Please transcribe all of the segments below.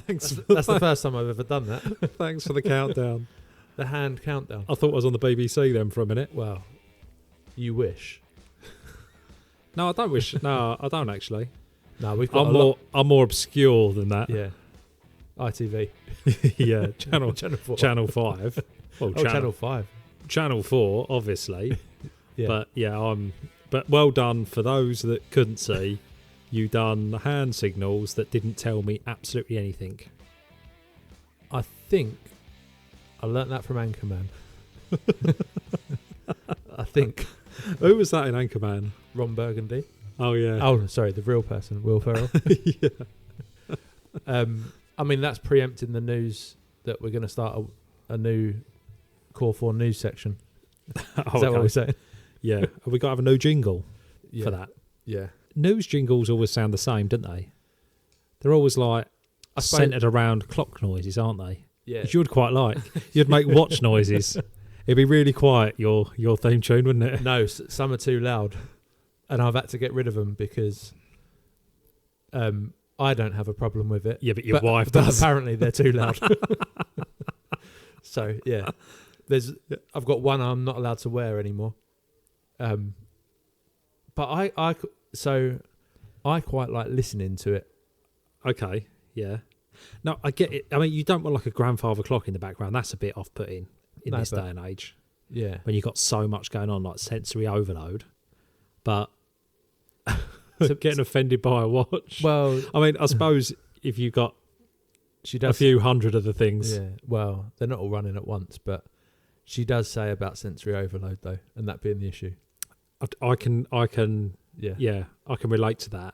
Thanks. That's the first time I've ever done that. Thanks for the countdown. The hand countdown. I thought I was on the BBC then for a minute. Well, you wish. No, I don't wish. No, I don't actually. No, we've got I'm more obscure than that. Yeah. ITV. Yeah, channel 4. Channel 5. Well, Channel 5. Channel 4, obviously. Yeah. But yeah, but well done for those that couldn't see. You done hand signals that didn't tell me absolutely anything. I think I learnt that from Anchorman. I think. Who was that in Anchorman? Ron Burgundy. Oh yeah. Oh, sorry, the real person, Will Ferrell. Yeah. I mean, that's preempting the news that we're going to start a new Core 4 news section. Is that what we're saying? Yeah. Have we got to have a new jingle Yeah. for that? Yeah. News jingles always sound the same, don't they? They're always like centered around clock noises, aren't they? Yeah. Which you'd quite like. You'd make watch noises. It'd be really quiet, your theme tune, wouldn't it? No, some are too loud. And I've had to get rid of them because I don't have a problem with it. Yeah, but your wife does. Apparently they're too loud. So, yeah. I've got one I'm not allowed to wear anymore. But I quite like listening to it. Okay, yeah. No, I get it. I mean, you don't want like a grandfather clock in the background. That's a bit off-putting in this day and age. Yeah. When you've got so much going on, like sensory overload. But getting offended by a watch. Well, I mean, I suppose if you've got she does a few hundred of the things. Yeah. Well, they're not all running at once, but she does say about sensory overload though, and that being the issue. I can Yeah. I can relate to that.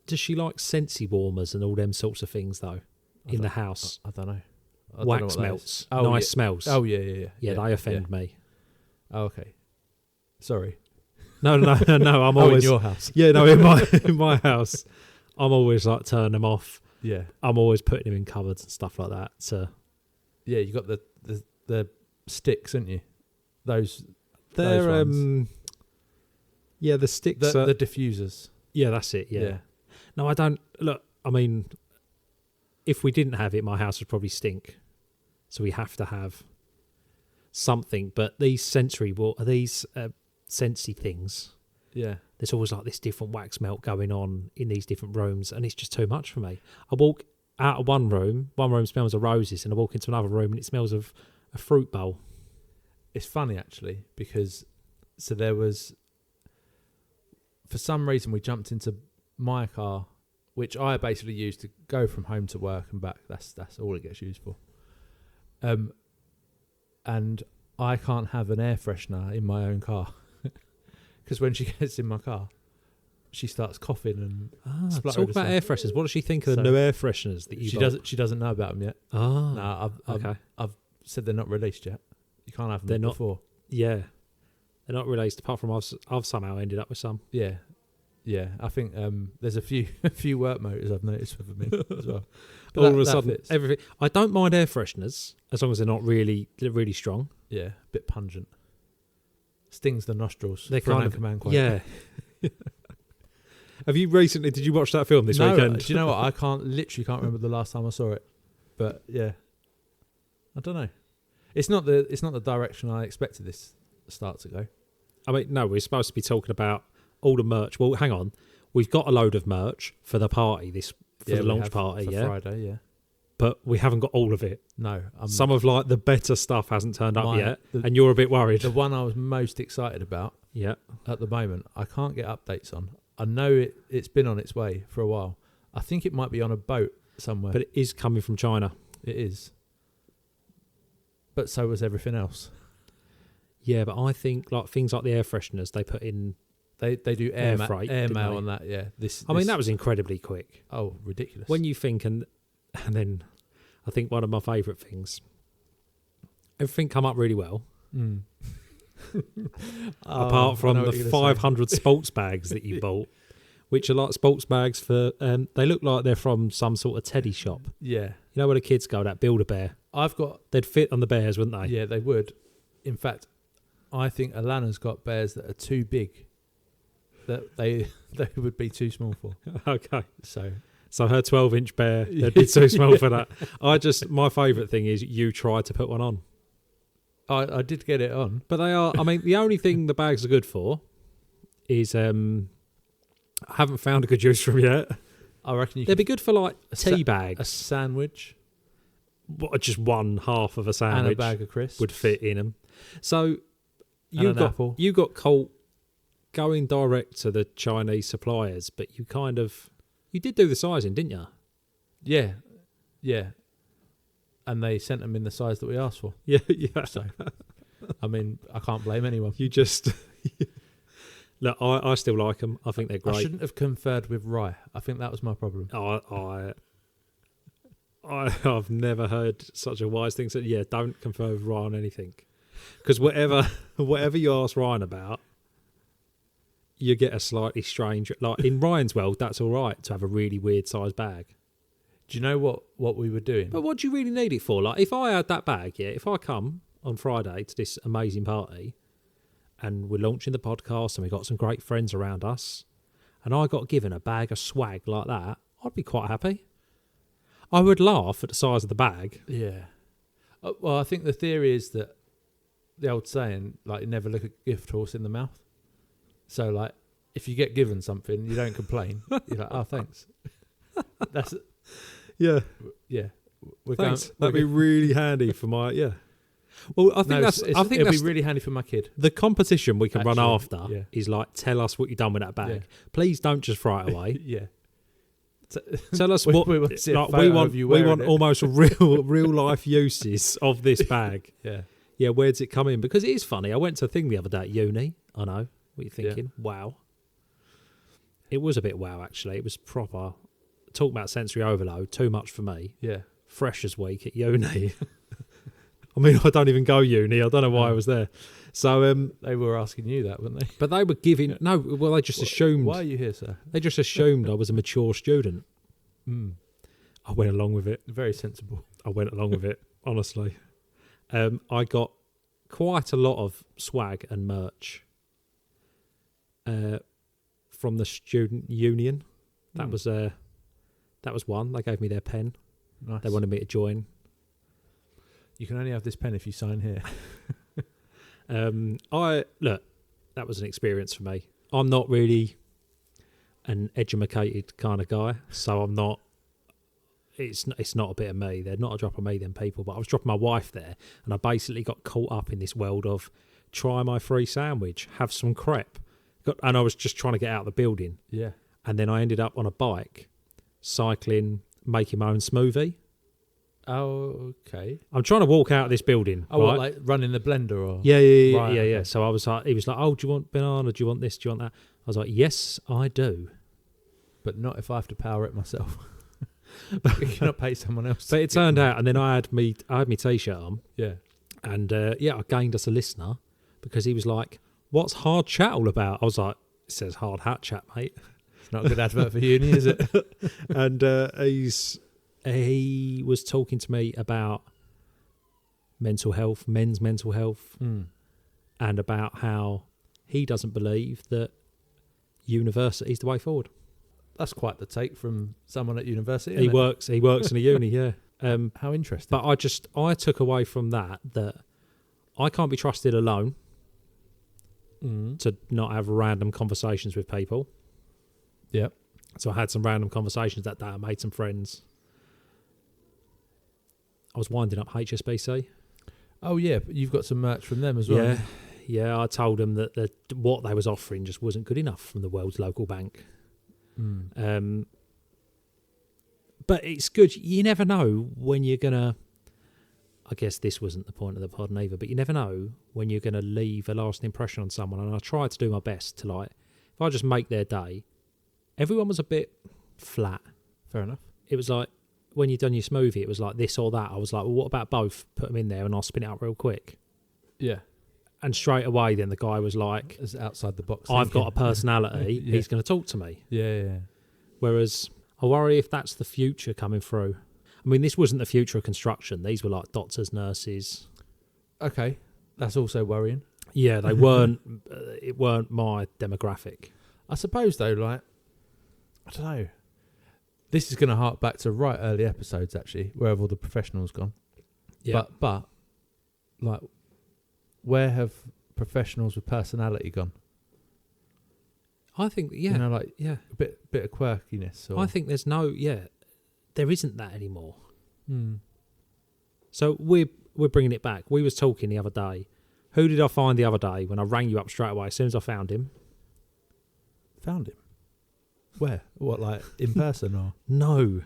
Does she like Scentsy warmers and all them sorts of things though in the house? I don't know. Wax melts, nice smells. Oh yeah. Yeah, they offend me. Oh, okay. Sorry. No. I'm always in your house. Yeah, no, in my house, I'm always like turning them off. Yeah. I'm always putting them in cupboards and stuff like that. So yeah, you got the sticks, haven't you? They're those ones. Yeah, the sticks. The diffusers. Yeah, that's it. Yeah. No, I don't look. I mean, if we didn't have it, my house would probably stink. So we have to have something. But these Scentsy things. Yeah. There's always like this different wax melt going on in these different rooms, and it's just too much for me. I walk out of one room smells of roses, and I walk into another room and it smells of a fruit bowl. It's funny actually because there was, for some reason we jumped into my car, which I basically use to go from home to work and back. That's all it gets used for. And I can't have an air freshener in my own car because when she gets in my car, she starts coughing and spluttering. Talk about air fresheners. What does she think of the new air fresheners that you bought? She doesn't know about them yet. No, I've said they're not released yet. You can't have them. They're not before. Yeah, they're not released. Apart from I've somehow ended up with some. Yeah. I think there's a few work motors I've noticed with them in as well. But all of a sudden, fits. everything. I don't mind air fresheners as long as they're not really strong. Yeah, a bit pungent. Stings the nostrils. They're kind of man quote. Yeah. Did you watch that film this weekend? Do you know what? I literally can't remember the last time I saw it. But yeah, I don't know. It's not the direction I expected this start to go. I mean, no, we're supposed to be talking about all the merch. Well, hang on. We've got a load of merch for the party the launch party, for Friday, yeah. But we haven't got all of it. No. Some of like the better stuff hasn't turned up yet, and you're a bit worried. The one I was most excited about at the moment, I can't get updates on. I know it's been on its way for a while. I think it might be on a boat somewhere. But it is coming from China. It is. But so was everything else. Yeah, but I think like things like the air fresheners they put in. They do air freight, air mail on that. Yeah, I mean that was incredibly quick. Oh, ridiculous! When you think and then I think one of my favourite things. Everything come up really well. Apart from the 500 sports bags that you bought, which are like sports bags for. They look like they're from some sort of teddy shop. Yeah, you know where the kids go, that Build-A-Bear. They'd fit on the bears, wouldn't they? Yeah, they would. In fact, I think Alana's got bears that are too big. That they would be too small for. Okay. So So her 12-inch bear, they'd be too small for that. My favourite thing is you tried to put one on. I did get it on. But they are, I mean, the only thing the bags are good for is, I haven't found a good use for them yet. I reckon you They'd could be good for like tea bags. a sandwich Just one half of a and sandwich a bag of crisps would fit in them. So and an apple. you got caught going direct to the Chinese suppliers, but you did do the sizing, didn't you? Yeah. And they sent them in the size that we asked for. Yeah. So, I mean, I can't blame anyone. You just look. I still like them. I think they're great. I shouldn't have conferred with Rye. I think that was my problem. I've never heard such a wise thing. So yeah, don't confer with Ryan on anything, because whatever you ask Ryan about, you get a slightly strange. Like in Ryan's world, that's all right to have a really weird sized bag. Do you know what we were doing? But what do you really need it for? Like if I had that bag, if I come on Friday to this amazing party, and we're launching the podcast, and we've got some great friends around us, and I got given a bag of swag like that, I'd be quite happy. I would laugh at the size of the bag. Yeah. Well, I think the theory is that the old saying, like, you never look a gift horse in the mouth. So, like, if you get given something, you don't complain. You're like, oh, thanks. That's Yeah. Thanks. That'd be really handy for my Well, I think it'll be really handy for my kid. The competition we can run after yeah. is like, tell us what you've done with that bag. Yeah. Please don't just throw it away. Yeah. Tell us what we want. We want almost real life uses of this bag. Yeah. Where does it come in? Because it is funny. I went to a thing the other day at uni. I know what you're thinking. Yeah. Wow. It was a bit wow actually. It was proper. Talk about sensory overload. Too much for me. Yeah. Freshers week at uni. I mean, I don't even go uni. I don't know why I was there. So they were asking you that, weren't they? But they were giving they just assumed. Why are you here, sir? They just assumed I was a mature student. I went along with it. Very sensible. I went along with it, honestly. I got quite a lot of swag and merch from the student union. That was one. They gave me their pen. Nice. They wanted me to join. You can only have this pen if you sign here. That was an experience for me. I'm not really an educated kind of guy, so I'm not. It's not a bit of me. They're not a drop of me, them people. But I was dropping my wife there, and I basically got caught up in this world of try my free sandwich, have some crepe, and I was just trying to get out of the building. Yeah. And then I ended up on a bike, cycling, making my own smoothie. Oh, okay. I'm trying to walk out of this building. Oh, right? what, like running the blender or? Yeah. Right, okay. So I was like, he was like, oh, do you want banana? Do you want this? Do you want that? I was like, yes, I do. But not if I have to power it myself. You cannot pay someone else. But it turned out, and then I had my t-shirt on. Yeah. And I gained us a listener because he was like, what's hard chat all about? I was like, it says hard hat chat, mate. It's not a good advert for uni, is it? And he was talking to me about men's mental health, and about how he doesn't believe that university is the way forward. That's quite the take from someone at university. He works in a uni, yeah. How interesting. But I took away from that I can't be trusted alone to not have random conversations with people. Yep. So I had some random conversations that day. I made some friends. I was winding up HSBC. Oh yeah, but you've got some merch from them as well. Yeah. I told them that what they was offering just wasn't good enough from the world's local bank. But it's good. You never know when you're gonna. I guess this wasn't the point of the pod either, but you never know when you're gonna leave a lasting impression on someone. And I tried to do my best to if I just make their day. Everyone was a bit flat. Fair enough. It was like when you've done your smoothie, it was like this or that. I was like, well, what about both? Put them in there and I'll spin it out real quick. Yeah. And straight away, then the guy was like, "It's outside the box. I've got a personality. Yeah. He's going to talk to me." Yeah. Whereas I worry if that's the future coming through. I mean, this wasn't the future of construction. These were like doctors, nurses. Okay, that's also worrying. Yeah, they weren't. It weren't my demographic. I suppose though, like, I don't know. this is going to hark back to right early episodes, actually, where have all the professionals gone? Yeah. But like, where have professionals with personality gone? I think, yeah. You know, like yeah. a bit of quirkiness. Or, I think there's there isn't that anymore. Hmm. So we're bringing it back. We was talking the other day. Who did I find the other day when I rang you up straight away as soon as I found him? Found him? Where? What, like in person or? No.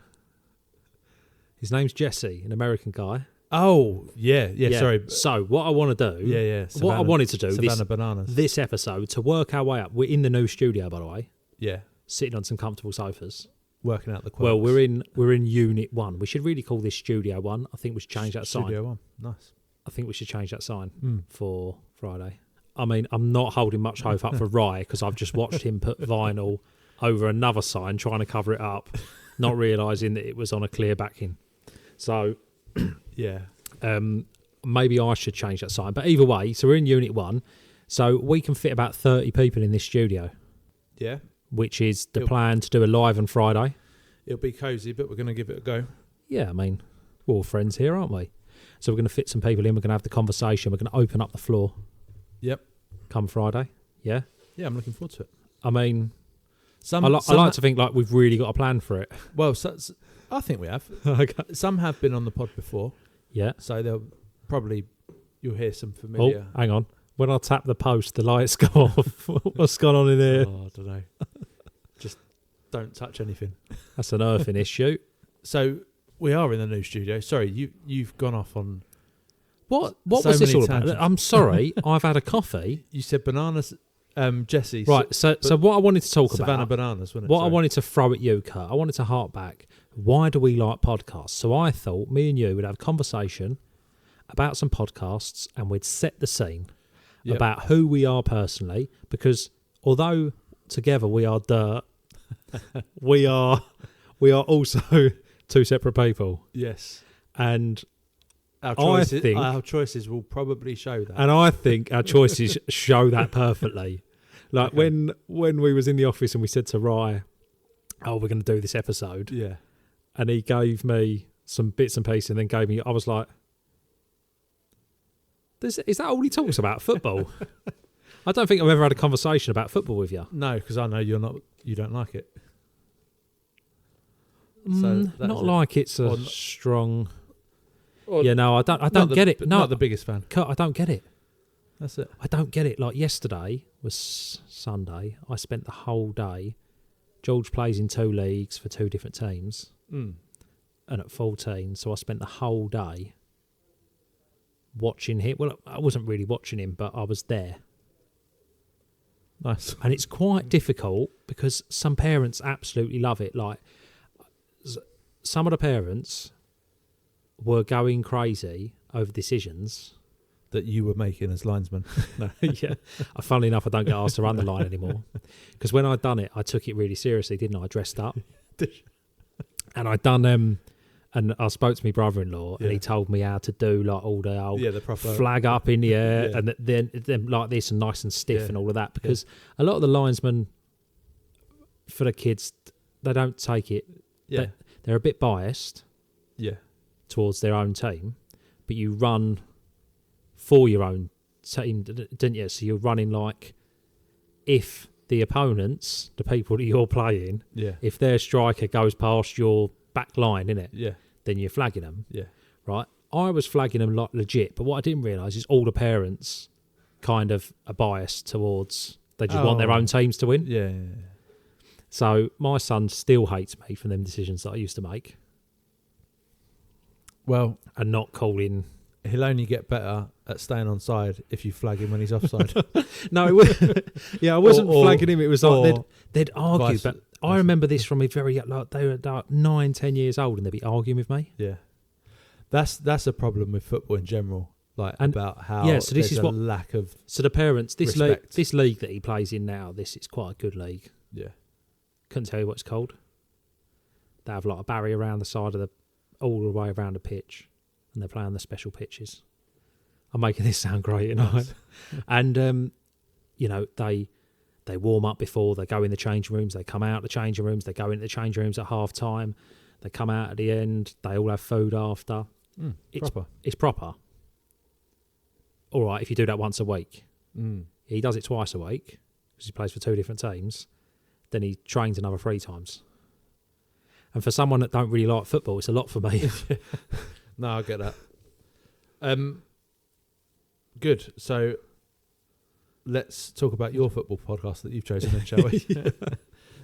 His name's Jesse, an American guy. Oh, yeah. Sorry. So what I want to do, Yeah. what I wanted to do Savannah Bananas. this episode to work our way up. We're in the new studio, by the way. Yeah. Sitting on some comfortable sofas. Working out the quirks. Well, we're in Unit 1. We should really call this Studio 1. I think we should change that sign. Studio 1. Nice. I think we should change that sign for Friday. I mean, I'm not holding much hope up for Rye because I've just watched him put vinyl over another sign trying to cover it up, not realising that it was on a clear backing. So, yeah. Maybe I should change that sign. But either way, so we're in Unit 1. So we can fit about 30 people in this studio. Yeah. Which is the plan to do a live on Friday. It'll be cosy, but we're going to give it a go. Yeah, I mean, we're all friends here, aren't we? So we're going to fit some people in. We're going to have the conversation. We're going to open up the floor. Yep. Come Friday. Yeah? Yeah, I'm looking forward to it. I mean, I like to think like we've really got a plan for it. Well, I think we have. Okay. Some have been on the pod before. Yeah. So you'll hear some Oh, familiar. hang on. When I tap the post, the lights go off. What's gone on in there? Oh, I don't know. Just don't touch anything. That's an earthing issue. So we are in the new studio. Sorry, you've gone off on what so was this many all tangents. about? I'm sorry. I've had a coffee. You said bananas, Jesse. Right. So what I wanted to talk Savannah about, Bananas, wasn't it? what I wanted to throw at you, Curt, I wanted to hark back. Why do we like podcasts? So I thought me and you would have a conversation about some podcasts and we'd set the scene about who we are personally, because although together we are dirt, we are also two separate people. Yes. And our choices will probably show that. And I think our choices show that perfectly. Like when we was in the office and we said to Rye, oh, we're going to do this episode. Yeah. And he gave me some bits and pieces and then gave me, I was like, is that all he talks about? Football? I don't think I've ever had a conversation about football with you. No, because I know you don't like it. Not like it's a strong. Or yeah, no, I don't get it. No, not the biggest fan. Curt, I don't get it. That's it. I don't get it. Like yesterday was Sunday. I spent the whole day. George plays in 2 leagues for 2 different teams, and at 14, so I spent the whole day watching him. Well, I wasn't really watching him, but I was there. Nice. And it's quite difficult because some parents absolutely love it. Like some of the parents were going crazy over decisions that you were making as linesman. No, yeah. Funnily enough, I don't get asked to run the line anymore because when I'd done it, I took it really seriously, didn't I? I dressed up, and I'd done and I spoke to my brother-in-law, and he told me how to do like all the old the proper flag up in the air, and then like this and nice and stiff and all of that. Because a lot of the linesmen for the kids, they don't take it. Yeah, they're a bit biased. Yeah, towards their own team, but you run for your own team, didn't you? So you're running like if the opponents, the people that you're playing, if their striker goes past your back line, innit? Yeah. Then you're flagging them. Yeah. Right? I was flagging them like legit, but what I didn't realise is all the parents kind of are biased towards, they just want their own teams to win. Yeah. So my son still hates me for them decisions that I used to make. Well, and not calling. He'll only get better at staying on side if you flag him when he's offside. No, I wasn't flagging him. It was like they'd argue. But I remember this from a very like they were like 9-10 years old, and they'd be arguing with me. Yeah, that's a problem with football in general. Like about how so this is what lack of the parents this respect. league that he plays in now. This is quite a good league. Yeah, couldn't tell you what it's called. They have like a barrier around the side of all the way around the pitch, and they're playing the special pitches. I'm making this sound great, you know. And they They warm up before, they go in the changing rooms, they come out the changing rooms, they go into the changing rooms at half time, they come out at the end, they all have food after. It's proper. All right, if you do that once a week. He does it twice a week because he plays for 2 different teams. Then he trains another 3 times. And for someone that don't really like football, it's a lot for me. No, I get that. Good. So let's talk about your football podcast that you've chosen then, shall we?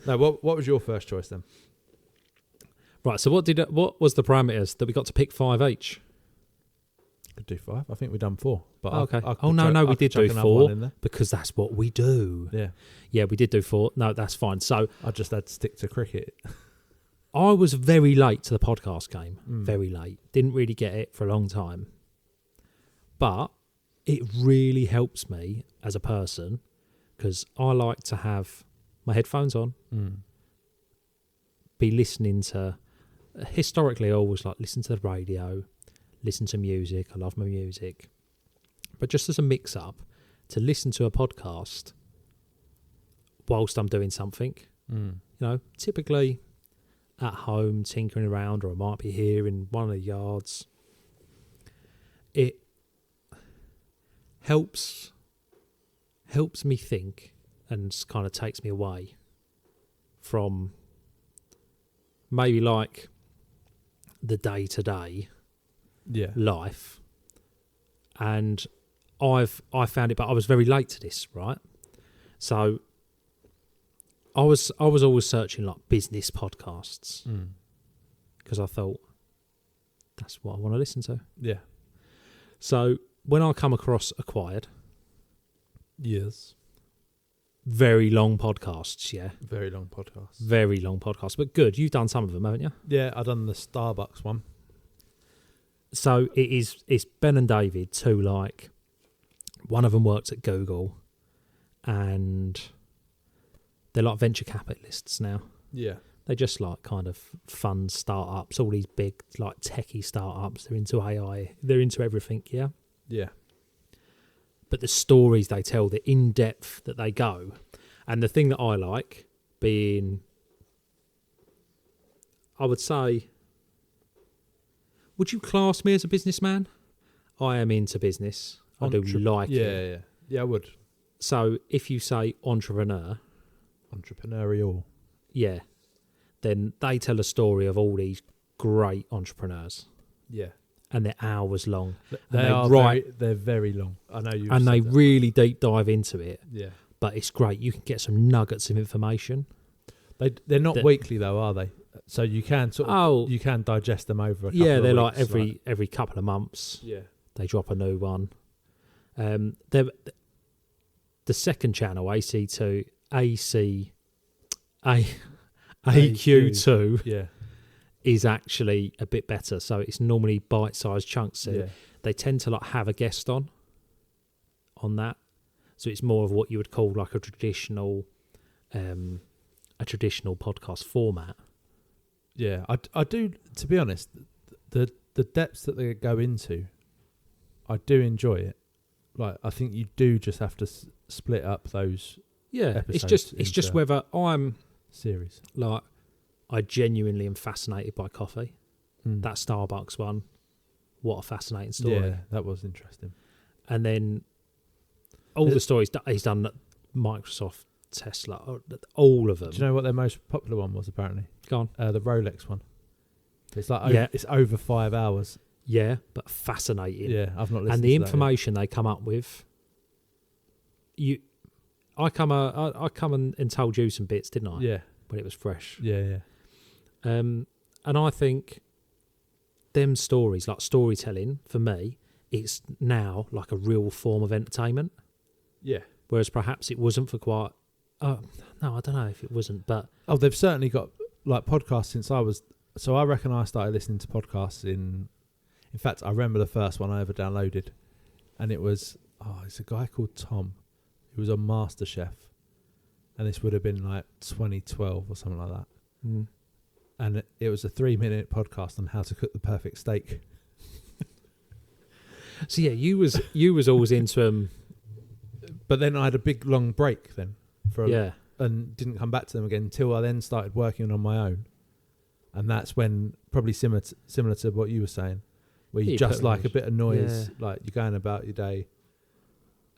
No, what was your first choice then? Right, so what was the parameters that we got to pick 5 each? Could do 5. I think we've done 4. But okay. We did do 4 because that's what we do. Yeah, we did do 4. No, that's fine. So I just had to stick to cricket. I was very late to the podcast game. Very late. Didn't really get it for a long time. But it really helps me as a person because I like to have my headphones on, be listening to... Historically, I always like listen to the radio, listen to music. I love my music. But just as a mix-up, to listen to a podcast whilst I'm doing something, typically at home, tinkering around, or I might be here in one of the yards, it helps me think and kind of takes me away from maybe like the day-to-day life. And I found it, but I was very late to this, right? So I was always searching like business podcasts because I thought that's what I want to listen to. Yeah. So when I come across Acquired, yes, very long podcasts, very long podcasts, but good. You've done some of them, haven't you? Yeah, I've done the Starbucks one. So it's Ben and David, 2 like, one of them works at Google, and they're like venture capitalists now. Yeah. They just like kind of fund startups, all these big like techie startups. They're into AI. They're into everything, yeah? Yeah. But the stories they tell, the in-depth that they go, and the thing that I like being, I would say, would you class me as a businessman? I am into business. I do like it. Yeah, I would. So if you say entrepreneurial, yeah, then they tell a story of all these great entrepreneurs. Yeah. And they're hours long. They're very long. I know you. And they really deep dive into it. Yeah. But it's great. You can get some nuggets of information. They're not weekly though, are they? So you can you can digest them over a couple of they're weeks, like every couple of months. Yeah. They drop a new one. The second channel, AQ2, yeah, is actually a bit better. So it's normally bite-sized chunks. So they tend to like have a guest on that. So it's more of what you would call like a traditional podcast format. Yeah, I do. To be honest, the depths that they go into, I do enjoy it. Like I think you do just have to split up those. Yeah, it's just whether I'm series. Like I genuinely am fascinated by coffee. That Starbucks one, what a fascinating story. Yeah, that was interesting. And then all the stories that he's done at Microsoft, Tesla, all of them. Do you know what their most popular one was apparently? Go on. The Rolex one. It's like it's over 5 hours. Yeah, but fascinating. Yeah, I've not listened to that. And the information they come up with, I come and told you some bits, didn't I? Yeah. When it was fresh. Yeah. And I think them stories, like storytelling, for me, it's now like a real form of entertainment. Yeah. Whereas perhaps it wasn't for quite... no, I don't know if it wasn't, but... Oh, they've certainly got like podcasts since I was... So I reckon I started listening to podcasts in... In fact, I remember the first one I ever downloaded. And it was... it's a guy called Tom. He was on MasterChef. And this would have been like 2012 or something like that. Mm. And it was a 3-minute podcast on how to cook the perfect steak. So yeah, you was always into... But then I had a big long break then. and didn't come back to them again until I then started working on my own. And that's when, probably similar to what you were saying, where you just like a bit of noise, like you're going about your day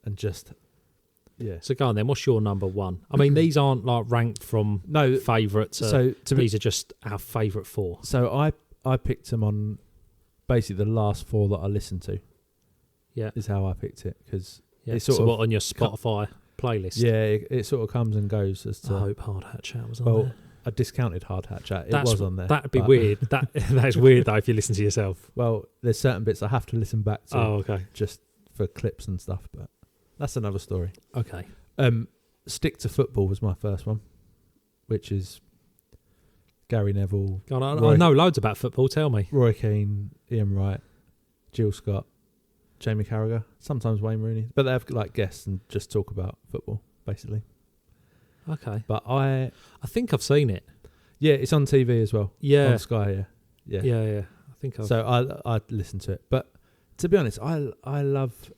and just, So go on then, what's your number one? I mean, these aren't like ranked from favourite to these are just our favourite 4. So I picked them on basically the last 4 that I listened to. Yeah. Is how I picked it, because it's sort of on your Spotify playlist? Yeah, it sort of comes and goes as to... I hope Hard Hat Chat was on there. I discounted Hard Hat Chat. It was on there. That'd be weird. That's weird though if you listen to yourself. Well, there's certain bits I have to listen back to. Oh, okay. Just for clips and stuff, but that's another story. Okay. Stick to Football was my first one, which is Gary Neville. God, I know loads about football. Tell me. Roy Keane, Ian Wright, Jill Scott, Jamie Carragher, sometimes Wayne Rooney, but they have like guests and just talk about football basically. Okay. But I think I've seen it. Yeah, it's on TV as well. Yeah. On Sky, yeah. I think I've... So I listen to it. But to be honest, I love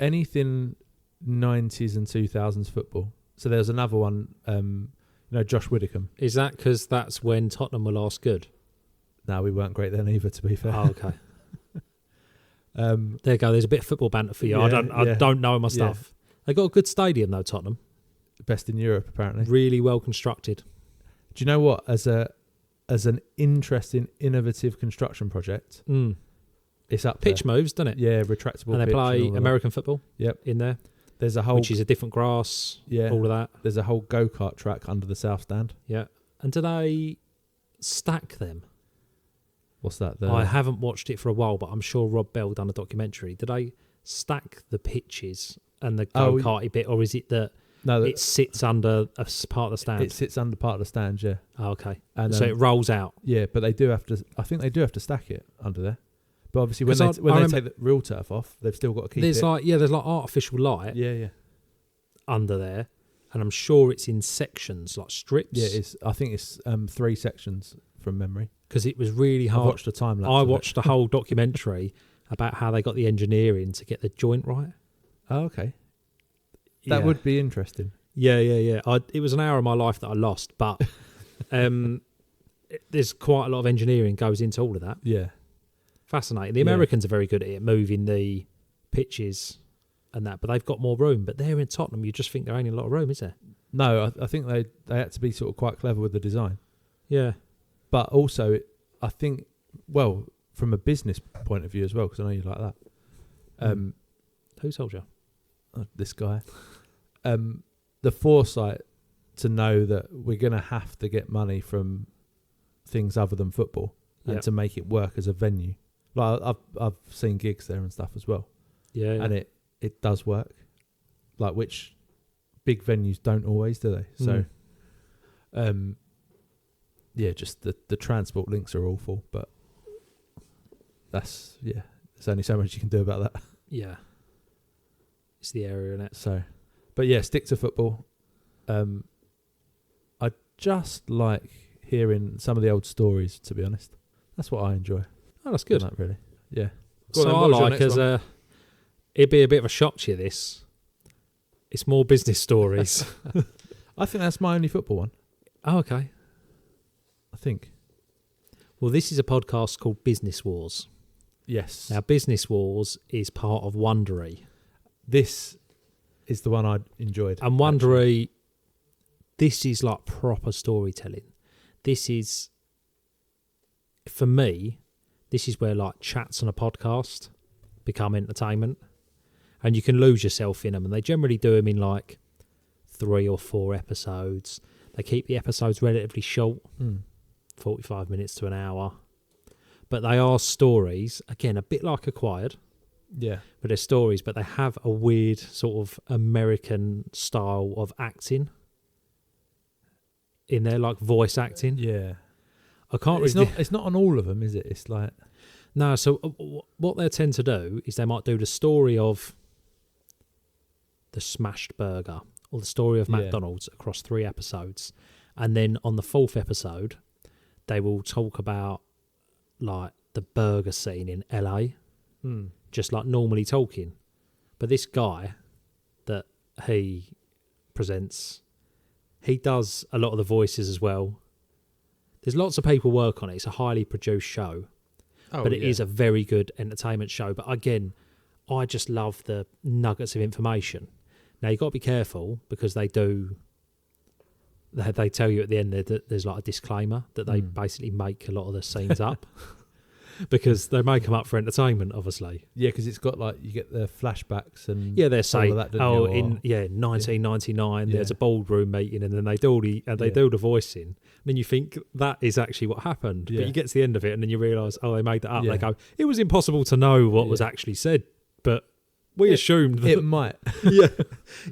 anything 90s and 2000s football. So there's another one, Josh Widdicombe. Is that because that's when Tottenham were last good? No, we weren't great then either, to be fair. Oh, okay. There you go. There's a bit of football banter for you. Yeah, I don't know my stuff. Yeah. They got a good stadium though, Tottenham. Best in Europe, apparently. Really well constructed. Do you know what? As an interesting, innovative construction project, it's up pitch there. Moves, doesn't it? Yeah, retractable. And they play American football. Yep, in there. There's a whole, which is a different grass. Yeah, all of that. There's a whole go-kart track under the south stand. Yeah, and do they stack them? What's that? I haven't watched it for a while, but I'm sure Rob Bell done a documentary. Do they stack the pitches and the go-karty bit, or is it that? No, it sits under a part of the stand. It sits under part of the stand, yeah. Oh, okay. And so it rolls out. Yeah, but they do have to. I think they do have to stack it under there. But obviously, when they take the real turf off, they've still got to keep it. There's like artificial light. Yeah. Under there, and I'm sure it's in sections, like strips. Yeah, I think it's 3 sections from memory. Because it was really hard. I watched a time lapse. I watched a whole documentary about how they got the engineering to get the joint right. Oh, okay. That would be interesting. Yeah. It was an hour of my life that I lost, but there's quite a lot of engineering goes into all of that. Yeah. Fascinating. The Americans are very good at it, moving the pitches and that, but they've got more room. But there in Tottenham, you just think there ain't a lot of room, is there? No, I think they had to be sort of quite clever with the design. Yeah. But also, I think, well, from a business point of view as well, because I know you like that. Who told you? This guy. The foresight to know that we're going to have to get money from things other than football and to make it work as a venue. Like I've seen gigs there and stuff as well. Yeah. And it does work. Like, which big venues don't always, do they? So, just the transport links are awful, but there's only so much you can do about that. Yeah. It's the area, isn't it? So, but yeah, stick to football. I just like hearing some of the old stories, to be honest. That's what I enjoy. Oh, that's good. That really. Yeah. So I like it'd be a bit of a shock to you, this. It's more business stories. I think that's my only football one. Oh, okay. I think. Well, this is a podcast called Business Wars. Yes. Now, Business Wars is part of Wondery. This is the one I enjoyed. And Wondery, this is like proper storytelling. This is, for me, this is where like chats on a podcast become entertainment. And you can lose yourself in them. And they generally do them in like 3 or 4 episodes. They keep the episodes relatively short, 45 minutes to an hour. But they are stories, again, a bit like Acquired. Yeah. But they're stories, but they have a weird sort of American style of acting in there, like voice acting. Yeah. I can't It's not on all of them, is it? It's like... No, so what they tend to do is they might do the story of the smashed burger or the story of McDonald's across 3 episodes. And then on the 4th episode, they will talk about like the burger scene in LA. Just like normally talking. But this guy that he presents. He does a lot of the voices as well. There's lots of people work on it. It's a highly produced show, but it is a very good entertainment show. But again, I just love the nuggets of information. Now, you've got to be careful because they tell you at the end that there's like a disclaimer that they basically make a lot of the scenes up because they make them up for entertainment, obviously. Yeah, because it's got like, you get the flashbacks and they're saying, that, 1999, there's a ballroom meeting, and then they do do the voicing. And then you think that is actually what happened, but you get to the end of it and then you realise, they made that up. They go, it was impossible to know what was actually said, but we assumed that it might.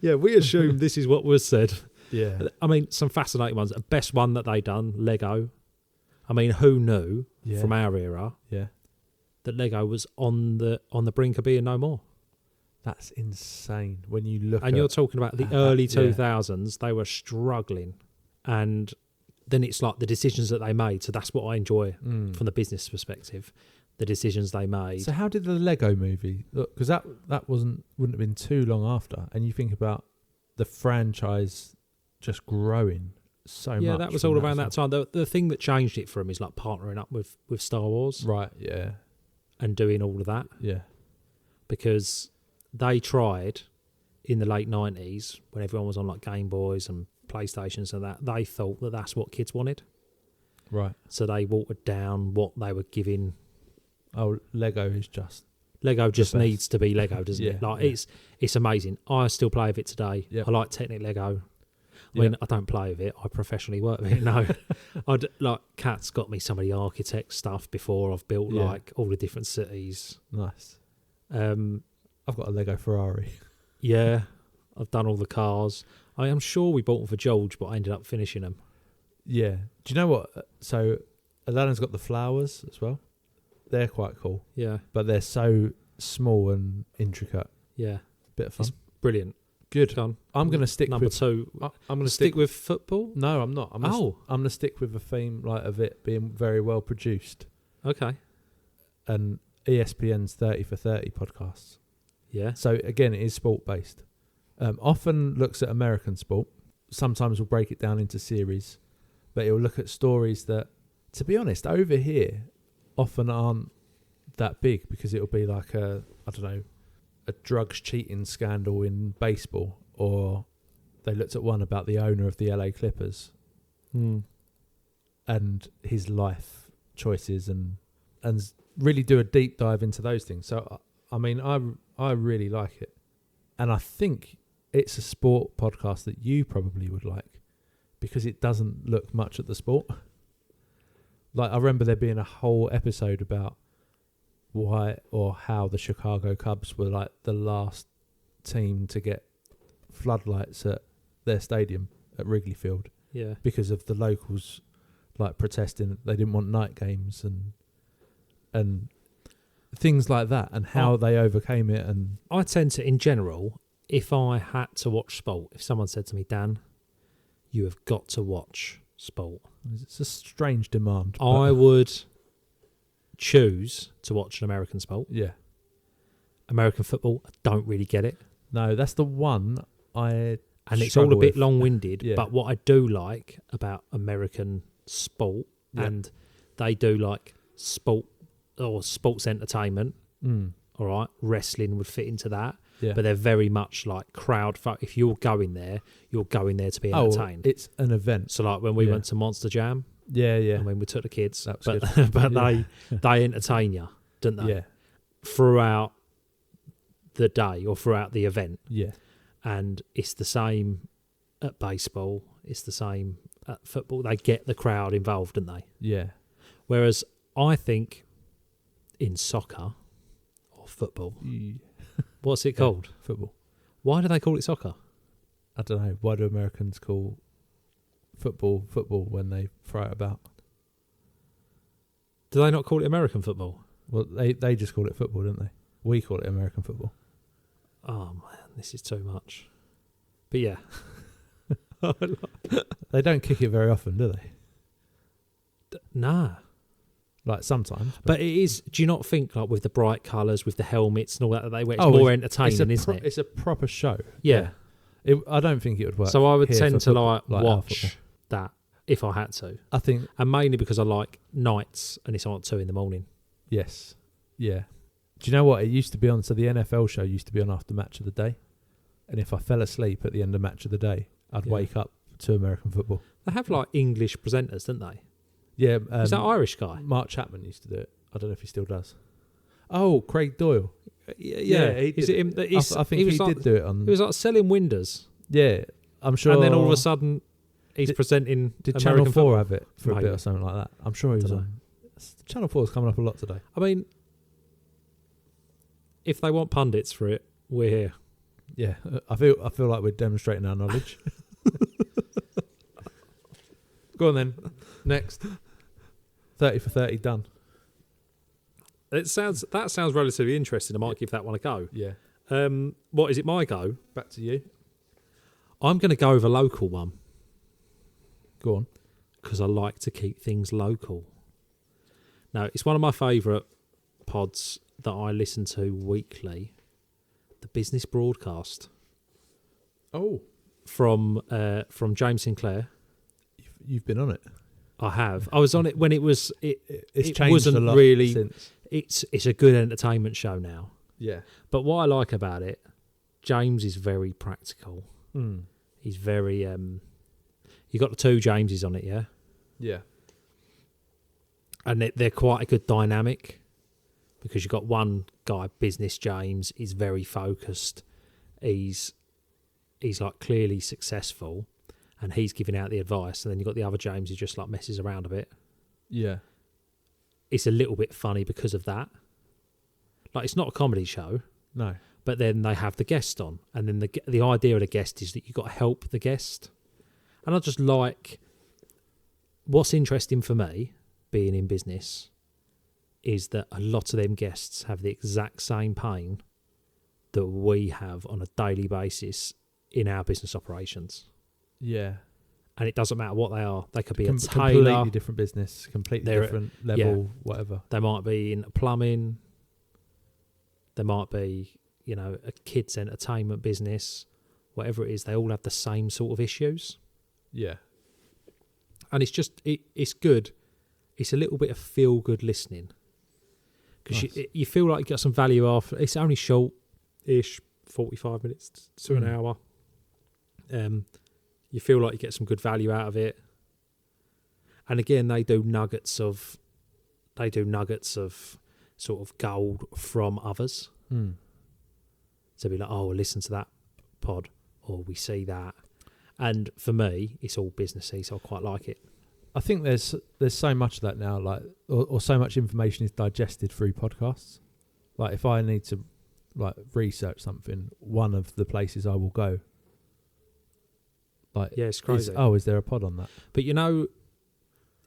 we assumed this is what was said. Yeah, I mean, some fascinating ones. The best one that they done, Lego. I mean, who knew from our era that Lego was on the brink of being no more? That's insane when you look. And you're talking about the early 2000s. They were struggling, and then it's like the decisions that they made. So that's what I enjoy from the business perspective. The decisions they made. So how did the Lego movie look? Because that wouldn't have been too long after. And you think about the franchise just growing so much. Yeah, that was all around that time. The thing that changed it for them is like partnering up with Star Wars. Right, yeah. And doing all of that. Yeah. Because they tried in the late 90s when everyone was on like Game Boys and PlayStations and that, they thought that that's what kids wanted. Right. So they watered down what they were giving. Lego just needs to be Lego, doesn't it? Like it's amazing. I still play with it today. Yep. I like Technic Lego. I mean, I don't play with it. I professionally work with it. No, Kat's got me some of the architect stuff before. I've built like all the different cities. Nice. I've got a Lego Ferrari. Yeah, I've done all the cars. I am sure we bought them for George, but I ended up finishing them. Yeah. Do you know what? So Aladdin's got the flowers as well. They're quite cool. Yeah. But they're so small and intricate. Yeah. Bit of fun. It's brilliant. Good. I'm going to stick number with... two. I'm going to stick with football? No, I'm not. I'm going to stick with a theme like of it being very well produced. Okay. And ESPN's 30 for 30 podcasts. Yeah. So again, it is sport-based. Often looks at American sport. Sometimes we'll break it down into series. But it'll look at stories that, to be honest, over here... often aren't that big because it'll be like a drugs cheating scandal in baseball, or they looked at one about the owner of the LA Clippers and his life choices and really do a deep dive into those things. So I mean, I really like it, and I think it's a sport podcast that you probably would like because it doesn't look much at the sport. Like, I remember there being a whole episode about why or how the Chicago Cubs were like the last team to get floodlights at their stadium at Wrigley Field. Yeah. Because of the locals like protesting they didn't want night games and things like that, and how they overcame it. And I tend to, in general, if I had to watch sport, if someone said to me, Dan, you have got to watch sport. It's a strange demand. I would choose to watch an American sport. Yeah. American football, I don't really get it. No, that's the one and it's all a bit with. long-winded, Yeah. but what I do like about American sport, and they do like sport or sports entertainment, all right, wrestling would fit into that. Yeah. But they're very much like crowd. If you're going there to be entertained. It's an event. So like when we went to Monster Jam, and when we took the kids, that was but good. they entertain you, don't they? Yeah. Throughout the day or throughout the event. Yeah. And it's the same at baseball. It's the same at football. They get the crowd involved, don't they? Yeah. Whereas I think in soccer or football. What's it called? Football. Why do they call it soccer? I don't know. Why do Americans call football when they throw it about? Do they not call it American football? Well, they just call it football, don't they? We call it American football. Oh, man, this is too much. But yeah. They don't kick it very often, do they? Nah. Like sometimes. But it is, do you not think, like with the bright colours, with the helmets and all that they wear, it's more entertaining, isn't it? It's a proper show. Yeah. I don't think it would work. So I would here tend for to football, like our watch football. that if I had to, I think and mainly because I like nights and it's on at 2 a.m. yes, yeah. Do you know what it used to be on? So the NFL show used to be on after match of the day, and if I fell asleep at the end of match of the day, I'd wake up to American football. They have like English presenters, don't they? Yeah, Is that Irish guy? Mark Chapman used to do it. I don't know if he still does. Oh, Craig Doyle. Yeah. Is it him? I think he did do it on. He was like selling windows. Yeah, I'm sure. And then all of a sudden, he's presenting. Did American Channel 4 football. have it for a Maybe. bit or something like that? I'm sure he was Dunno. on. Channel 4 is coming up a lot today. I mean, if they want pundits for it, we're here. Yeah, I feel like we're demonstrating our knowledge. Go on then. Next. 30 for 30 done. That sounds relatively interesting. I might give that one a go. Yeah. What is it? My go. Back to you. I'm going to go with a local one Go on. because I like to keep things local. Now, it's one of my favourite pods that I listen to weekly. The Business Broadcast Oh, from James Sinclair. you've been on it. I have. I was on it when it was. It's it changed wasn't a lot really. since. It's a good entertainment show now. Yeah. But what I like about it, James is very practical. Mm. He's very. You got the 2 Jameses on it, yeah, Yeah. and they're quite a good dynamic because you've got one guy, Business James, is very focused. He's like clearly successful, and he's giving out the advice. And then you've got the other James who just like messes around a bit. Yeah. It's a little bit funny because of that. Like, it's not a comedy show, No. but then they have the guest on, and then the idea of the guest is that you've got to help the guest. And I just like, what's interesting for me, being in business, is that a lot of them guests have the exact same pain that we have on a daily basis in our business operations. Yeah. And it doesn't matter what they are. They could be a Completely tailor, different business, completely They're- different level, whatever. they might be in plumbing, they might be, a kids' entertainment business, whatever it is, they all have the same sort of issues. Yeah. And it's just, it's good. It's a little bit of feel-good listening. Because Nice. you feel like you got some value after. It's only short-ish, 45 minutes to an hour. You feel like you get some good value out of it. And again, they do nuggets of sort of gold from others. Mm. So be like, oh, we'll listen to that pod, or we see that. And for me, it's all businessy, so I quite like it. I think there's so much of that now, like, or so much information is digested through podcasts. Like, if I need to like research something, one of the places I will go, like, Yeah, it's crazy. is there a pod on that? But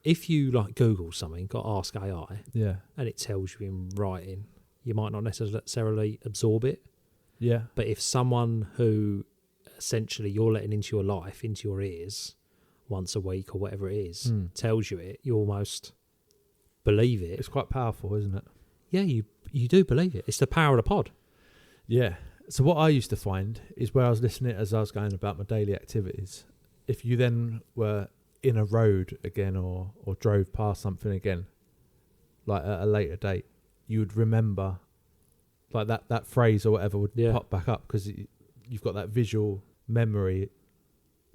if you like Google something, got Ask AI, Yeah. and it tells you in writing, you might not necessarily absorb it. Yeah. But if someone who essentially you're letting into your life, into your ears, once a week or whatever it is, tells you it, you almost believe it. It's quite powerful, isn't it? Yeah, you do believe it. It's the power of the pod. Yeah. So what I used to find is where I was listening as I was going about my daily activities, if you then were in a road again or drove past something again, like at a later date, you would remember like that phrase or whatever would pop back up because you've got that visual memory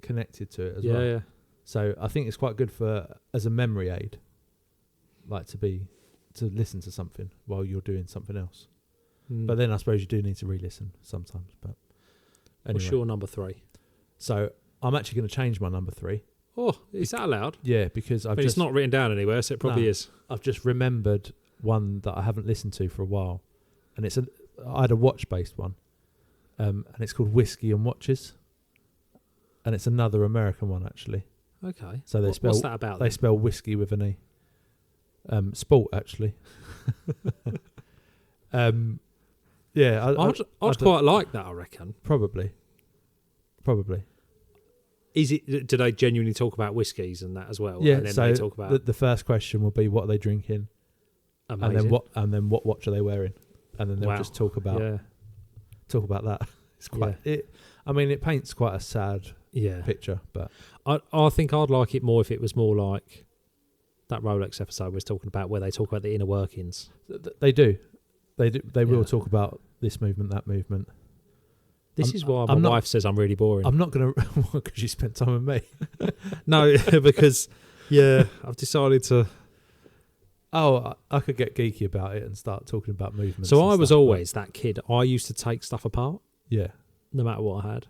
connected to it as well. Yeah. So I think it's quite good as a memory aid, like to listen to something while you're doing something else. But then I suppose you do need to re-listen sometimes. But anyway. What's your number 3? So I'm actually going to change my number 3. Oh, is that allowed? Yeah, because It's not written down anywhere, so it probably is. I've just remembered one that I haven't listened to for a while, and I had a watch-based one, and it's called Whiskey and Watches, and it's another American one actually. Okay. So What's that about? They spell whiskey with an E. Sport actually. Yeah, I'd quite like that. I reckon. Probably. Is it? Do they genuinely talk about whiskies and that as well? Yeah. And then So they talk about the first question will be what are they drinking, amazing. and then what watch are they wearing, and then they'll just talk about that. It's quite. I mean, it paints quite a sad picture, but I think I'd like it more if it was more like that Rolex episode we was talking about, where they talk about the inner workings. They do. They will talk about this movement, that movement. This is why my wife says I'm really boring. I'm not going to... Because you spent time with me. No, because, I've decided to... Oh, I could get geeky about it and start talking about movements. So I was always that kid. I used to take stuff apart. Yeah. No matter what I had.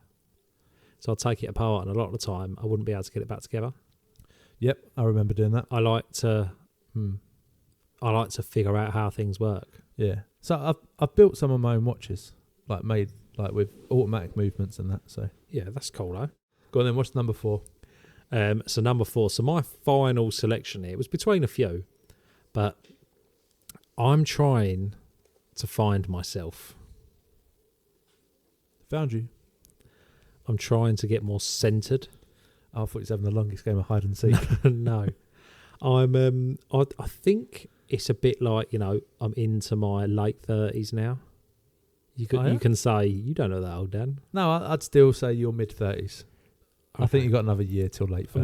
So I'd take it apart, and a lot of the time I wouldn't be able to get it back together. Yep, I remember doing that. I like to figure out how things work. Yeah. So I've built some of my own watches, made with automatic movements and that. So yeah, that's cool though. Go on then. What's number 4? So number 4. So my final selection here, it was between a few, but I'm trying to find myself. Found you. I'm trying to get more centered. I thought he was having the longest game of hide and seek. No, I'm. I think it's a bit like, I'm into my late 30s now. You can say you don't know that old, Dan. No, I'd still say you're mid-30s. Okay. I think you've got another year till late 30s.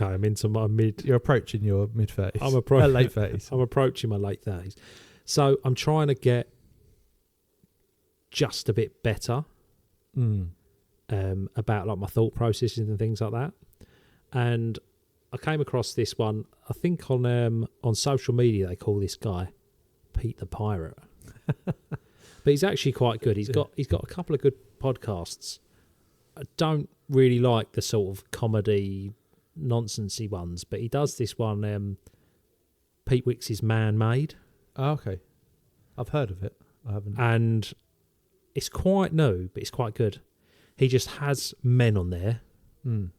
I'm into my mid. You're approaching your mid-30s. I'm late 30s. I'm approaching my late 30s. So I'm trying to get just a bit better about my thought processes and things like that. And I came across this one. I think on social media they call this guy Pete the Pirate. But he's actually quite good. He's got a couple of good podcasts. I don't really like the sort of comedy nonsensy ones, but he does this one, Pete Wicks's Man Made. Oh, okay. I've heard of it. I haven't. And it's quite new, but it's quite good. He just has men on there. And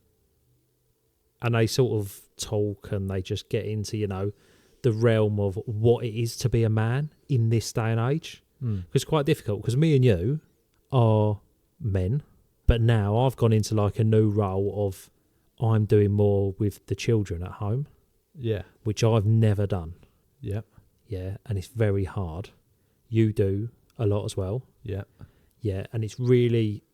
they sort of talk and they just get into, the realm of what it is to be a man in this day and age. It's quite difficult because me and you are men, but now I've gone into a new role of I'm doing more with the children at home. Yeah. Which I've never done. Yep. Yeah, and it's very hard. You do a lot as well. Yeah. Yeah, and it's really...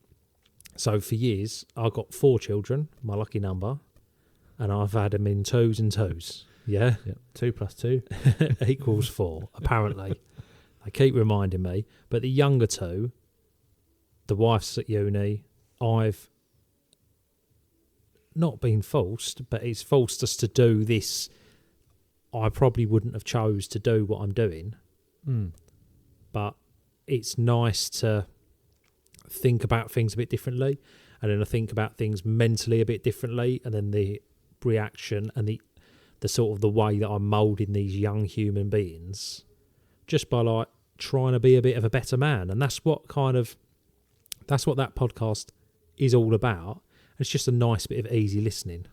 So for years, I got 4 children, my lucky number, and I've had them in 2s and 2s. Yeah? Yep. 2 plus 2 equals 4, apparently. They keep reminding me. But the younger 2, the wife's at uni, I've not been forced, but it's forced us to do this. I probably wouldn't have chose to do what I'm doing. But it's nice to think about things a bit differently, and then I think about things mentally a bit differently, and then the reaction and the sort of the way that I'm moulding these young human beings just by trying to be a bit of a better man. And that's what that podcast is all about. It's just a nice bit of easy listening.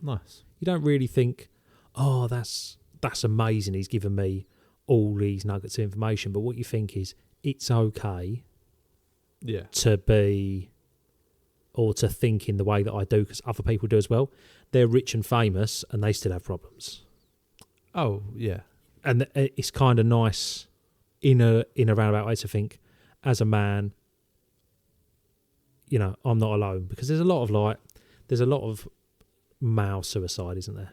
Nice. You don't really think, oh, that's amazing, he's given me all these nuggets of information. But what you think is, it's okay to be or to think in the way that I do, because other people do as well. They're rich and famous and they still have problems. Oh, yeah. And it's kind of nice in a roundabout way to think, as a man, I'm not alone, because there's a lot of male suicide, isn't there?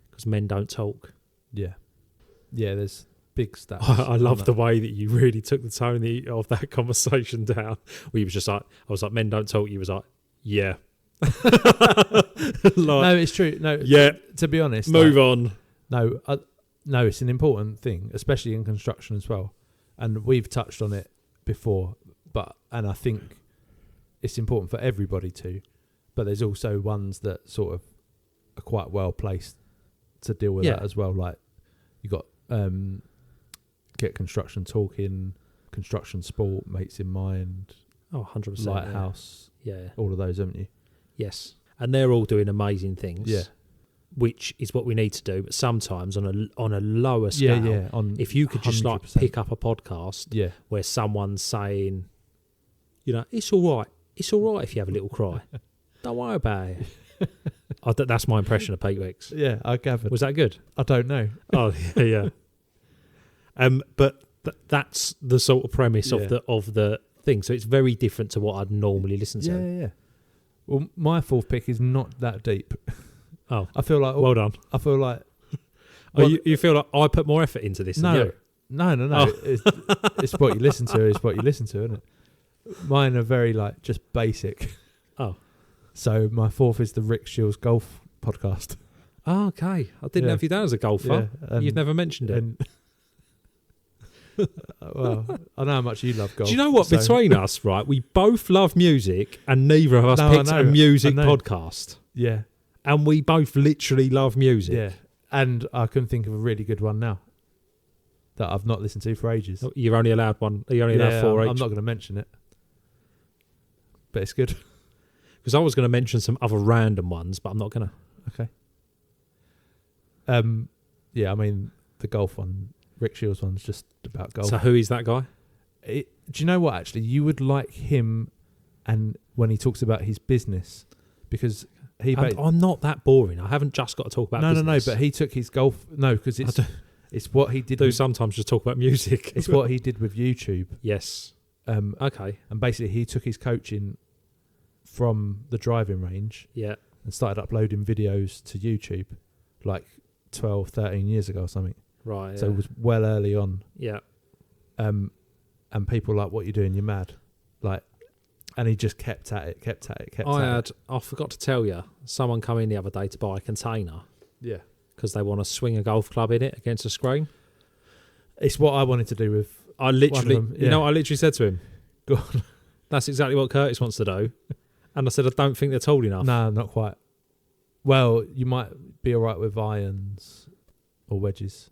Because men don't talk. Yeah. Yeah, there's big stats. I love the way that you really took the tone of that conversation down. Where you was just like, I was like, men don't talk. You was like, yeah. No, it's true. No, yeah. To be honest, move on. No, it's an important thing, especially in construction as well. And we've touched on it before, and I think it's important for everybody to. But there's also ones that sort of are quite well placed to deal with that as well. Like you got Get Construction Talking, Construction Sport, Mates in Mind, 100%, Lighthouse, all of those, haven't you? Yes, and they're all doing amazing things. Yeah, which is what we need to do. But sometimes on a lower scale, if you could just 100%. Pick up a podcast, where someone's saying, it's all right. It's all right if you have a little cry. Don't worry about it. That's my impression of Pete Wicks. Yeah, I gathered. Was that good? I don't know. Oh yeah. But that's the sort of premise of thing. So it's very different to what I'd normally listen to. Yeah. Well, my fourth pick is not that deep. Oh, I feel like well done. I feel like You feel like I put more effort into this than you? No. Oh. It's what you listen to. It's what you listen to, isn't it? Mine are very like just basic. Oh. So my fourth is the Rick Shields Golf podcast. Oh, okay. I didn't have you down as a golfer. Yeah, You've never mentioned it. Well, I know how much you love golf. Do you know what? so- Between us, right, we both love music and neither of us No, I picked know, a music I know. podcast. Yeah, And we both literally love music. yeah. And I couldn't think of a really good one now that I've not listened to for ages. You're only allowed one. You're only allowed four I'm each. not going to mention it, but it's good. Because I was going to mention some other random ones, but I'm not going to. Okay. Yeah, I mean the golf one, Rick Shields one's just about golf. So who is that guy? Do you know what? Actually, you would like him, and when he talks about his business, because he. I'm not that boring. I haven't just got to talk about business. No. But he took his golf. No, because it's what he did. Do sometimes just talk about music. It's what he did with YouTube. Yes. Okay. And basically, he took his coaching from the driving range. Yeah. And started uploading videos to YouTube, like 12, 13 years ago or something. Right. So it was well early on. Yeah. And people like, what you doing? You're mad. Like, and he just kept at it. I forgot to tell you, someone come in the other day to buy a container. Yeah. Because they want to swing a golf club in it against a screen. It's what I wanted to do with. I literally, them, yeah. you know, what I literally said to him, Go on. that's exactly what Curtis wants to do. And I said, I don't think they're tall enough. No, not quite. Well, you might be all right with irons or wedges.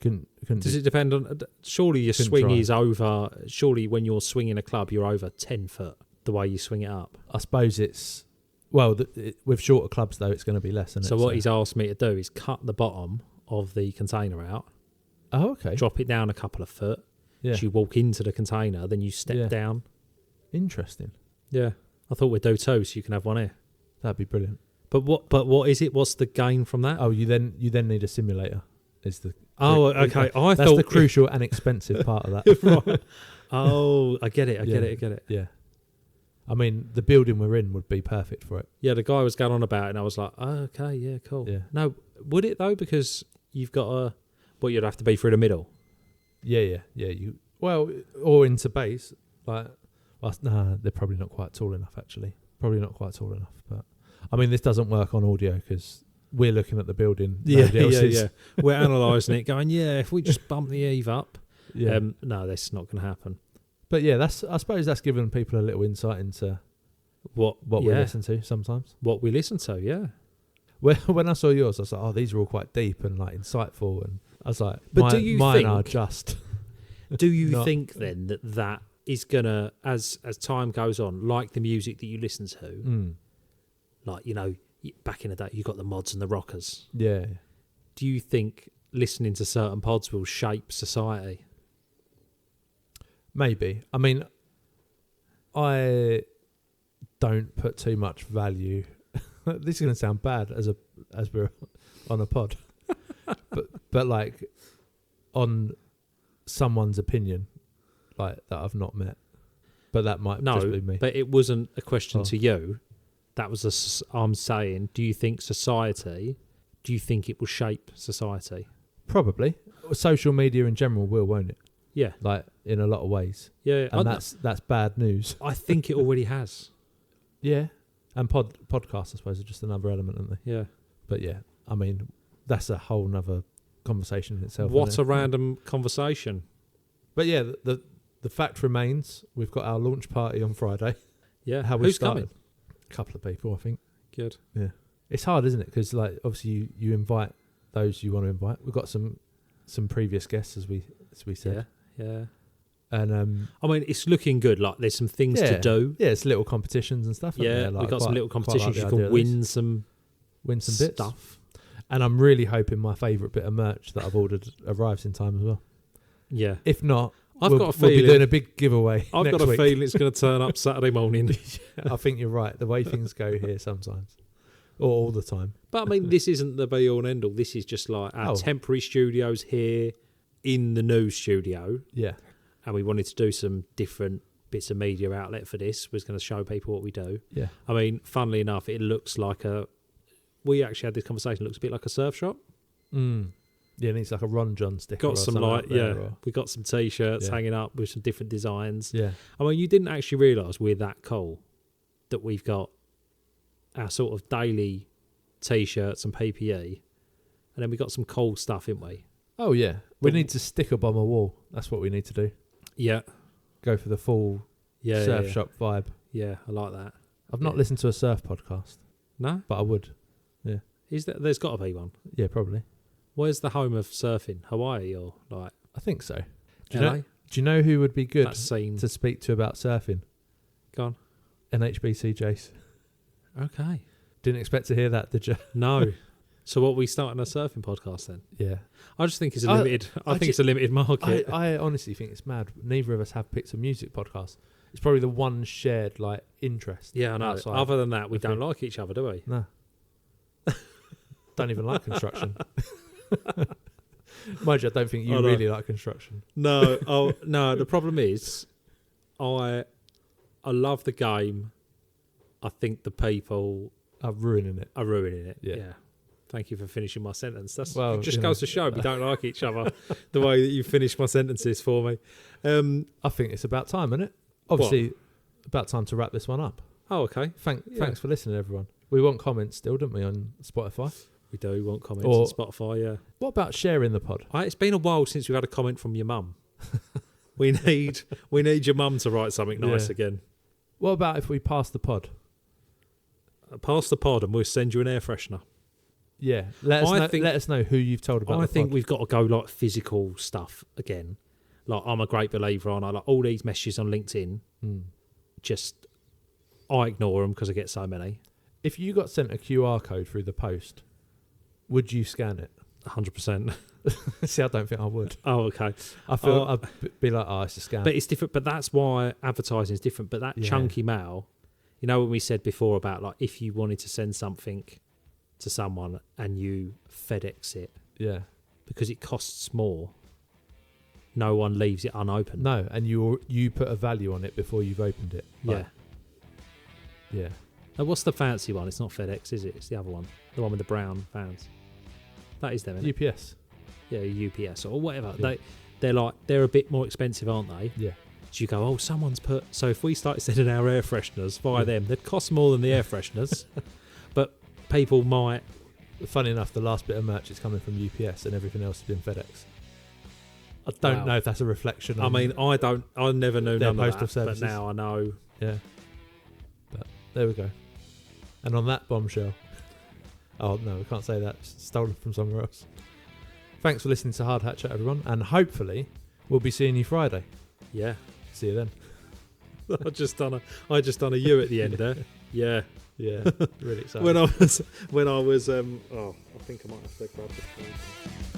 Couldn't Does it depend on... Surely your Couldn't swing try. is over... Surely when you're swinging a club, you're over 10 foot, the way you swing it up. I suppose it's... Well, with shorter clubs, though, it's going to be less, isn't So it? what he's asked me to do is cut the bottom of the container out, Oh, okay. drop it down a couple of foot. Yeah. So you walk into the container, then you step Yeah. down. Interesting. Yeah. I thought we'd do two, so you can have one here. That'd be brilliant. But what is it? What's the gain from that? Oh, you then need a simulator. Is the Okay. I that's thought the crucial and expensive part of that. right. Oh, I get it. I get it. Yeah. I mean, the building we're in would be perfect for it. Yeah, the guy was going on about it, and I was like, oh, okay, yeah, cool. Yeah. No, would it though? Because you've got a... Well, you'd have to be through the middle. Yeah. Or into base. Like, well, nah, they're probably not quite tall enough. Actually, probably not quite tall enough. But I mean, this doesn't work on audio because we're looking at the building. Nobody else is. We're analysing it, going, if we just bump the Eve up. Yeah. No, that's not going to happen. But yeah, I suppose that's given people a little insight into What we listen to sometimes. What we listen to, yeah. When I saw yours, I was like, oh, these are all quite deep and like insightful, and I was like, But do you mine think, are just. Do you not- think then that is gonna, as time goes on, like the music that you listen to, like back in the day, you got the mods and the rockers. Yeah. Do you think listening to certain pods will shape society? Maybe. I mean, I don't put too much value. This is going to sound bad as we're on a pod, but like on someone's opinion, like that I've not met. But that might just be me. But it wasn't a question Oh. to you. That was I'm saying, do you think it will shape society? Probably. Social media in general will, won't it? Yeah. Like in a lot of ways. Yeah. And that's bad news. I think it already has. Yeah. And podcasts, I suppose, are just another element, aren't they? Yeah. But yeah, I mean, that's a whole nother conversation in itself. What isn't a it? random conversation. But yeah, the fact remains, we've got our launch party on Friday. Yeah. How we Who's started. coming? A couple of people, I think. Good. Yeah. It's hard, isn't it? Because like obviously you invite those you want to invite. We've got some previous guests, as we said. Yeah. And I mean, it's looking good. Like, there's some things to do. Yeah, it's little competitions and stuff. Yeah, like, we've got some little competitions. like You can win some bits stuff. And I'm really hoping my favourite bit of merch that I've ordered arrives in time as well. Yeah. If not, I've got a we'll be feeling. doing a big giveaway. I've next got a week. feeling it's going to turn up Saturday morning. I think you're right. The way things go here sometimes, or all the time. But I mean, this isn't the be all and end all. This is just like our temporary studios here in the new studio. Yeah. and we wanted to do some different bits of media outlet for this. Was going to show people what we do. Yeah. I mean, funnily enough, it looks like we actually had this conversation. It looks a bit like a surf shop. Yeah, it needs like a Ron John sticker. Got some we got some t-shirts Yeah. hanging up with some different designs. Yeah. I mean, you didn't actually realise we're that cool that we've got our sort of daily t-shirts and PPE, and then we got some cool stuff, haven't we? Oh yeah, we But- need to stick a bomb a wall. That's what we need to do. Yeah, Go for the full yeah, surf yeah. shop vibe. Yeah, I like that. I've not Yeah. listened to a surf podcast, No, but I would. is there? There's got to be one. Yeah, probably. Where's the home of surfing? Hawaii or like I think so. Do you LA? know? Do you know who would be good That scene. to speak to about surfing? Go on. NHBC Jace. Okay. Didn't expect to hear that, did you? No. So what, we starting a surfing podcast then? Yeah. I just think it's a I- limited. I think it's a limited market. I honestly think it's mad. Neither of us have picked a music podcast. It's probably the one shared like interest. Yeah, I know. outside. Other than that, we I don't think- like each other, do we? No. Don't even like construction. Mind you, I don't think you I know. really like construction. No. Oh no. The problem is, I love the game. I think the people I'm ruining it. are ruining it. Yeah. Yeah. Thank you for finishing my sentence. That's Well, it just you goes know. to show we don't like each other. The way that you finish my sentences for me. I think it's about time, isn't it? Obviously, about time to wrap this one up. Oh, okay. Yeah. Thanks for listening, everyone. We want comments still, don't we, on Spotify? We do want comments Or- on Spotify. Yeah. What about sharing the pod? It's been a while since we've had a comment from your mum. we need your mum to write something nice Yeah. again. What about if we pass the pod? Pass the pod and we'll send you an air freshener. Yeah, let us know who you've told about. I the think pod. we've got to go like physical stuff again. Like, I'm a great believer on. I like all these messages on LinkedIn. Just I ignore them because I get so many. If you got sent a QR code through the post, would you scan it? 100%. See, I don't think I would. Oh, okay. I feel Oh. I'd be like, oh, it's a scam. But it's different. But that's why advertising is different. But that Yeah. chunky mail, you know, when we said before about like if you wanted to send something to someone and you FedEx it yeah, because it costs more, no one leaves it unopened. no, and you put a value on it before you've opened it. Like, yeah. Now, what's the fancy one? It's not FedEx, is it? It's the other one. The one with the brown vans. That is them, isn't it? UPS. Yeah, UPS or whatever. Yeah. They're a bit more expensive, aren't they? Yeah, So you go, oh, someone's put. So if we started sending our air fresheners via Yeah. them, they'd cost more than the air fresheners. But people might. funny enough, the last bit of merch is coming from UPS, and everything else has been FedEx. I don't Wow. know if that's a reflection. I on mean, I never knew their none of postal that, services. but now I know. Yeah. But there we go. And on that bombshell. Oh, no, we can't say that. It's stolen from somewhere else. Thanks for listening to Hard Hat Chat, everyone. And hopefully, we'll be seeing you Friday. Yeah, See you then. I just done a U at the end there. Yeah, Yeah. Really excited. when I was, I think I might have to grab this.